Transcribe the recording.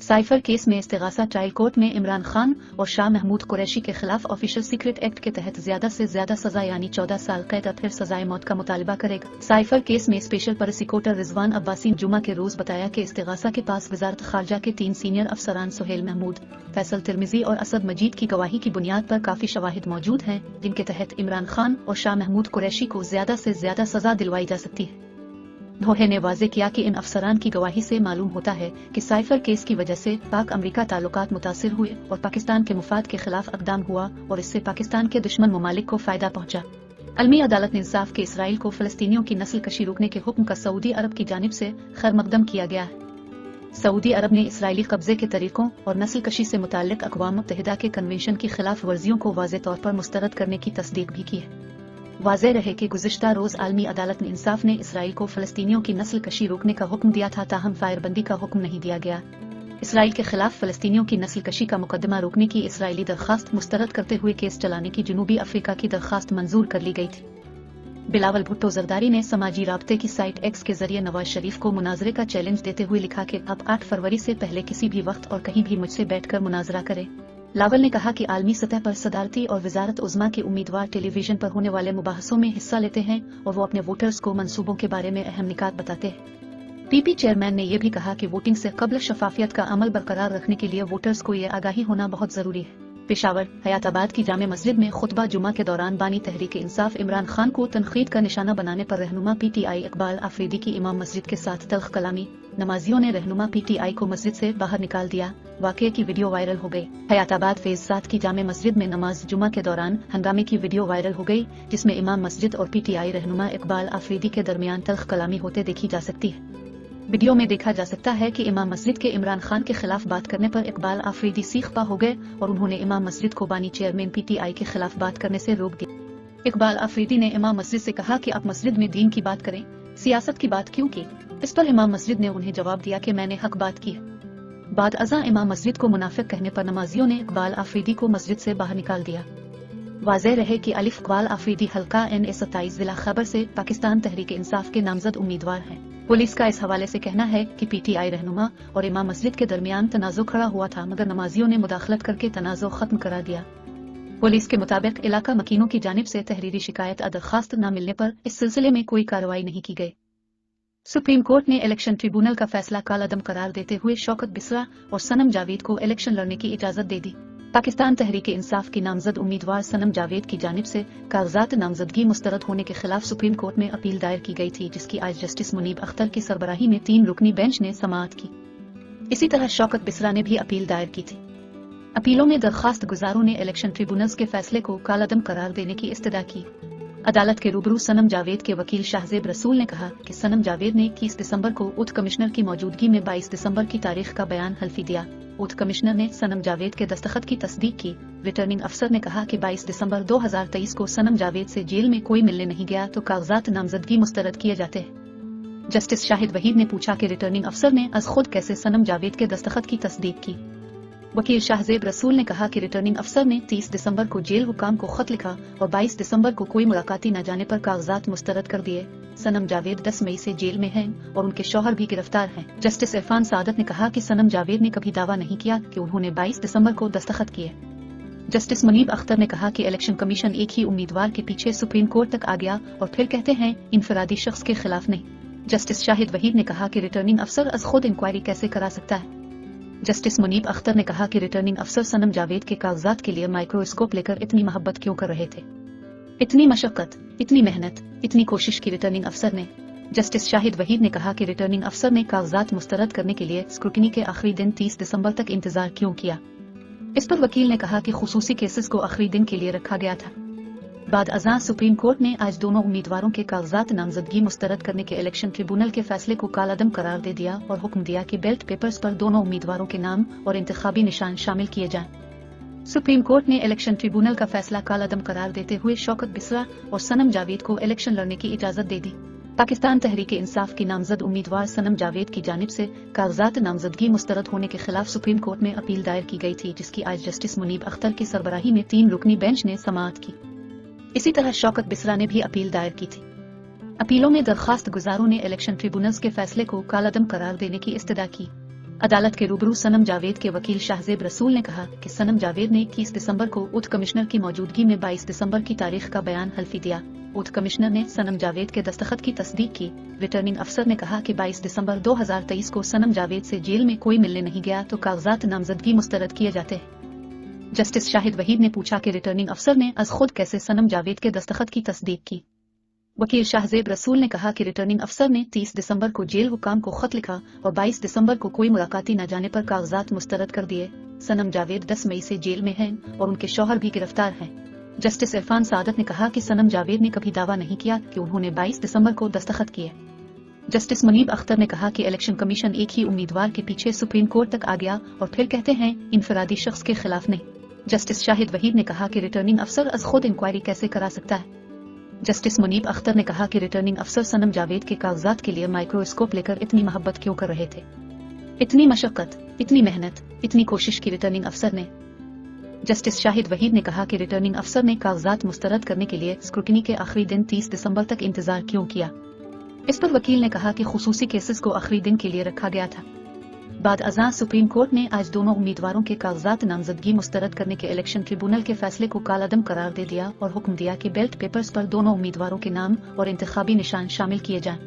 Cipher case में इस्तिगासा trial court में इमरान खान और शाह महमूद कुरैशी के खिलाफ ऑफिशियल सीक्रेट एक्ट के तहत ज्यादा से ज्यादा सजा यानी 14 साल कैद फिर सजाए मौत का मुतालबा करेगा। साइफर केस में स्पेशल प्रोसिक्यूटर रिजवान अब्बासी जुमा के रोज बताया कि इस्तिगासा के पास वजारत खारजा के 3 सीनियर अफसरान सुहेल महमूद, फैसल तिरमिजी और असद मजीद की गवाही की बुनियाद पर काफी शवाहिद मौजूद हैं, जिनके तहत इमरान खान और शाह महमूद कुरैशी को ज्यादा से ज्यादा सजा दिलवाई जा सकती है। धोहे ने वाजे किया कि इन अफसरान की गवाही से मालूम होता है कि साइफर केस की वजह से पाक अमरीका ताल्लुकात मुतासिर हुए और पाकिस्तान के मुफाद के खिलाफ इक़दाम हुआ और इससे पाकिस्तान के दुश्मन ममालिक को फायदा पहुंचा। अलमी अदालत ने इंसाफ के इसराइल को फलस्तीनियों की नस्ल कशी रोकने के हुक्म का सऊदी अरब की जानिब से खैर मकदम किया गया है। सऊदी अरब ने इसराइली कब्जे के तरीकों और नस्ल कशी से मुताल्लिक अक़वाम मुत्तहिदा के कन्वेंशन की खिलाफ वर्जियों को वाज़े तौर पर मुस्तरद करने की तस्दीक भी की है। वाज़े रहे कि गुज़िश्ता रोज आलमी अदालत ने इंसाफ ने इसराइल को फलस्तीनियों की नस्ल कशी रोकने का हुक्म दिया था, ताहम फायरबंदी का हुक्म नहीं दिया गया। इसराइल के खिलाफ फलस्तीनियों की नस्ल कशी का मुकदमा रोकने की इसराइली दरख्वास्त मुस्तरद करते हुए केस चलाने की जनूबी अफ्रीका की दरख्वास्त मंजूर कर ली गई थी। बिलावल भुट्टो जरदारी ने समाजी राब्ते की साइट एक्स के जरिए नवाज शरीफ को मुनाजरे का चैलेंज देते हुए लिखा कि अब 8 फरवरी से पहले किसी भी वक्त और कहीं भी मुझसे बैठकर मुनाजरा करें। लावल ने कहा कि आलमी सतह पर सदारती और वजारत उज़्मा के उम्मीदवार टेलीविजन पर होने वाले मुबाहसों में हिस्सा लेते हैं और वो अपने वोटर्स को मंसूबों के बारे में अहम निकात बताते हैं। पीपी चेयरमैन ने यह भी कहा कि वोटिंग से कबल शफाफियत का अमल बरकरार रखने के लिए वोटर्स को ये आगाही होना बहुत जरूरी है। पेशावर हयाताबाद की जामे मस्जिद में खुतबा जुमा के दौरान बानी तहरीक इंसाफ इमरान खान को तनकीद का निशाना बनाने पर रहनुमा PTI इकबाल आफरीदी की इमाम मस्जिद के साथ तल्ख कलामी, नमाजियों ने रहनुमा PTI को मस्जिद से बाहर निकाल दिया। वाक़ये की वीडियो वायरल हो गई। हयाताबाद फेज 7 की जामे मस्जिद में नमाज जुमा के दौरान हंगामे की वीडियो वायरल हो गई, जिसमें इमाम मस्जिद और PTI रहनुमा इकबाल आफरीदी के दरमियान तल्ख कलामी होते देखी जा सकती है। वीडियो में देखा जा सकता है कि इमाम मस्जिद के इमरान खान के खिलाफ बात करने पर इकबाल आफरीदी सीख पा हो गए और उन्होंने इमाम मस्जिद को बानी चेयरमैन PTI के खिलाफ बात करने से रोक दिया। इकबाल आफरीदी ने इमाम मस्जिद से कहा कि आप मस्जिद में दीन की बात करें, सियासत की बात क्यों की। इस पर इमाम मस्जिद ने उन्हें जवाब दिया कि मैंने हक बात की है। बाद अज़ा इमाम मस्जिद को मुनाफिक कहने पर नमाजियों ने इकबाल आफरीदी को मस्जिद से बाहर निकाल दिया। वाज़े रहे कि अलिफ इकबाल आफरीदी हल्का NA27 जिला खैबर से पाकिस्तान तहरीक इंसाफ के नामजद उम्मीदवार हैं। पुलिस का इस हवाले से कहना है कि PTI रहनुमा और इमाम मस्जिद के दरमियान तनाज़ो खड़ा हुआ था, मगर नमाजियों ने मुदाखलत करके तनाज़ो खत्म करा दिया। पुलिस के मुताबिक इलाका मकीनों की जानिब से तहरीरी शिकायत दरखास्त न मिलने पर इस सिलसिले में कोई कार्रवाई नहीं की गई। सुप्रीम कोर्ट ने इलेक्शन ट्रिब्यूनल का फैसला कालादम करार देते हुए शौकत बिसरा और सनम जावेद को इलेक्शन लड़ने की इजाजत दे दी। पाकिस्तान तहरीक इंसाफ की नामजद उम्मीदवार सनम जावेद की जानिब से कागजात नामजदगी मुस्तरद होने के खिलाफ सुप्रीम कोर्ट में अपील दायर की गई थी, जिसकी आज जस्टिस मुनीब अख्तर की सरबराही में 3 रुकनी बेंच ने समाअत की। इसी तरह शौकत बिसरा ने भी अपील दायर की थी। अपीलों में दरखास्त गुजारों ने इलेक्शन ट्रिब्यूनल्स के फैसले को कालादम करार देने की इस्तदा की। अदालत के रूबरू सनम जावेद के वकील शाहजेब रसूल ने कहा कि सनम जावेद ने 21 दिसंबर को उच्च कमिश्नर की मौजूदगी में 22 दिसंबर की तारीख का बयान हल्फी दिया। उच्च कमिश्नर ने सनम जावेद के दस्तखत की तस्दीक की। रिटर्निंग अफसर ने कहा कि 22 दिसंबर 2023 को सनम जावेद से जेल में कोई मिलने नहीं गया तो कागजात नामजदगी मुस्तरद किए जाते हैं। जस्टिस शाहिद वहीद ने पूछा कि रिटर्निंग अफसर ने अज खुद कैसे सनम जावेद के दस्तखत की तस्दीक की। वकील शाहजेब रसूल ने कहा कि रिटर्निंग अफसर ने 30 दिसंबर को जेल हुकाम को खत लिखा और 22 दिसंबर को कोई मुलाकाती न जाने पर कागजात मुस्तरद कर दिए। सनम जावेद 10 मई से जेल में हैं और उनके शौहर भी गिरफ्तार हैं। जस्टिस इरफान सादत ने कहा कि सनम जावेद ने कभी दावा नहीं किया कि उन्होंने 22 दिसंबर को दस्तखत किए। जस्टिस मुनीब अख्तर ने कहा कि इलेक्शन कमीशन एक ही उम्मीदवार के पीछे सुप्रीम कोर्ट तक आ गया और फिर कहते हैं इनफरादी शख्स के खिलाफ नहीं। जस्टिस शाहिद वहीद ने कहा कि रिटर्निंग अफसर अज खुद इंक्वायरी कैसे करा सकता है। जस्टिस मुनीब अख्तर ने कहा कि रिटर्निंग अफसर सनम जावेद के कागजात के लिए माइक्रोस्कोप लेकर इतनी मोहब्बत क्यों कर रहे थे। इतनी मशक्कत, इतनी मेहनत, इतनी कोशिश की रिटर्निंग अफसर ने। जस्टिस शाहिद वहीद ने कहा कि रिटर्निंग अफसर ने कागजात मुस्तरद करने के लिए स्क्रूटनी के आखिरी दिन 30 दिसंबर तक इंतजार क्यों किया। इस पर वकील ने कहा कि खुसूसी केसेस को आखिरी दिन के लिए रखा गया था। बाद अज़ां सुप्रीम कोर्ट ने आज दोनों उम्मीदवारों के कागजात नामजदगी मुस्तरद करने के इलेक्शन ट्रिब्यूनल के फैसले को कालादम करार दे दिया और हुक्म दिया कि बैलेट पेपर्स पर दोनों उम्मीदवारों के नाम और इंतखाबी निशान शामिल किए जाएं। सुप्रीम कोर्ट ने इलेक्शन ट्रिब्यूनल का फैसला कालादम करार देते हुए शौकत बिसरा और सनम जावेद को इलेक्शन लड़ने की इजाजत दे दी। पाकिस्तान तहरीक इंसाफ की नामजद उम्मीदवार सनम जावेद की जानिब से कागजात नामजदगी मुस्तरद होने के खिलाफ सुप्रीम कोर्ट में अपील दायर की गई थी, जिसकी आज जस्टिस मुनीब अख्तर की सरबराही में 3 रुकनी बेंच ने समाअत की। इसी तरह शौकत बिसरा ने भी अपील दायर की थी। अपीलों में दरखास्त गुजारों ने इलेक्शन ट्रिब्यूनल्स के फैसले को कालादम करार देने की इस्तदा की। अदालत के रूबरू सनम जावेद के वकील शाहजेब रसूल ने कहा कि सनम जावेद ने 21 दिसंबर को उच्च कमिश्नर की मौजूदगी में 22 दिसंबर की तारीख का बयान हल्फी दिया। उच्च कमिश्नर ने सनम जावेद के दस्तखत की तस्दीक की। रिटर्निंग अफसर ने कहा कि 22 दिसंबर 2023 को सनम जावेद से जेल में कोई मिलने नहीं गया तो कागजात नामजदगी मुस्तरद किए जाते हैं। जस्टिस शाहिद वहीद ने पूछा कि रिटर्निंग अफसर ने अज खुद कैसे सनम जावेद के दस्तखत की तस्दीक की। वकील शाहजेब रसूल ने कहा कि रिटर्निंग अफसर ने 30 दिसंबर को जेल हुकाम को खत लिखा और 22 दिसंबर को कोई मुलाकाती न जाने पर कागजात मुस्तरद कर दिए। सनम जावेद 10 मई से जेल में हैं और उनके शौहर भी गिरफ्तार हैं। जस्टिस इरफान सादत ने कहा कि सनम जावेद ने कभी दावा नहीं किया कि उन्होंने 22 दिसंबर को दस्तखत किए। जस्टिस मुनीब अख्तर ने कहा कि इलेक्शन कमीशन एक ही उम्मीदवार के पीछे सुप्रीम कोर्ट तक आ गया और फिर कहते हैं इनफरादी शख्स के खिलाफ नहीं। जस्टिस शाहिद वहीद ने कहा कि रिटर्निंग अफसर अज खुद इंक्वायरी कैसे करा सकता है। जस्टिस मुनीब अख्तर ने कहा कि रिटर्निंग अफसर सनम जावेद के कागजात के लिए माइक्रोस्कोप लेकर इतनी मोहब्बत क्यों कर रहे थे। इतनी मशक्कत, इतनी मेहनत, इतनी कोशिश की रिटर्निंग अफसर ने। जस्टिस शाहिद वहीद ने कहा कि रिटर्निंग अफसर ने कागजात मुस्तरद करने के लिए स्क्रूटनी के आखिरी दिन 30 दिसंबर तक इंतजार क्यों किया। इस पर वकील ने कहा कि खुसूसी केसेस को आखिरी दिन के लिए रखा गया था। बाद अज़ां सुप्रीम कोर्ट ने आज दोनों उम्मीदवारों के कागजात नामजदगी मुस्तरद करने के इलेक्शन ट्रिब्यूनल के फैसले को कालादम करार दे दिया और हुक्म दिया कि बैलेट पेपर्स पर दोनों उम्मीदवारों के नाम और इंतखाबी निशान शामिल किए जाएं।